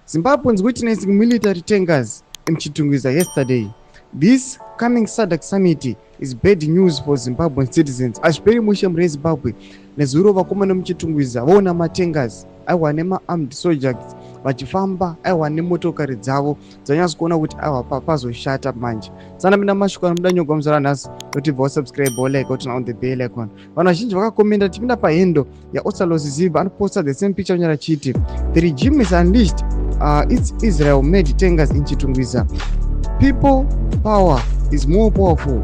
Zimbabweans witnessing military tankers in Chitungwiza yesterday. This coming SADC summit is bad news for Zimbabwean citizens. Ashperi mushe mure Zimbabwe nezuro vakomana muchitungwiza vaona matangers aiwa nema-armed soldiers vachifamba aiwa nemotokari dzavo dzanyatsa kuona kuti aiwa pazoshata manje. Sana mina mashuka muda nyogwa muzara nhasi kuti bva subscribe like kuti on the bell icon. Vanhu vazhinji vakakomenda tipinda pahendo yaOsalos Ziva anoposta the same picture unyara chiti the regime is unleashed its Israel made tankers in Chitungwiza. People power is more powerful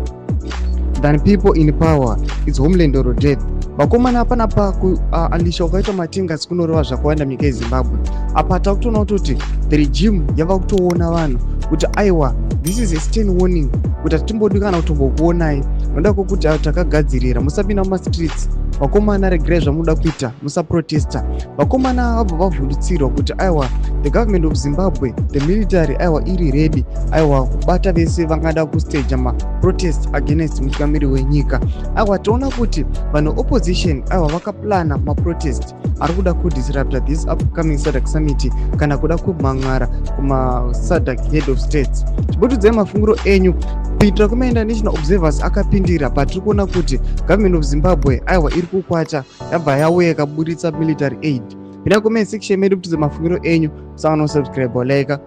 than people in power. It's homeland or death. Vakomana hapana pa kualisha ukaita matengas kunoreva zvakawanda munyika yeZimbabwe. Apa takutoona kuti the regime yava kutoona vanhu kuti aiwa this is a stern warning kuti hatimbodi kana kutombokuonai noda kwokuti takagadzirira musapinda mumastreets. Vakomana regerai zvamunoda kuita musaprotesta. Vakomana vabva vavhundutsirwa kuti aiwa the government of Zimbabwe the military aiwa iri ready aiwa kubata vese vangada kustaja maprotest against mutungamiri wenyika. Aiwa taona kuti vanhu opposition aiwa vakaplana maprotest ari kuda kudisrupta this upcoming SADC summit kana kuda kumhan'ara kuma-SADC head of states. Chibotudzai mafungiro enyu kuitira kumaenda national observers akapindira patiri kuona kuti government of Zimbabwe aiwa iri kukwata yabva yauya ikaburitsa military aid. Pinda comment section medu kutidza mafungiro enyu. Subscribe or like.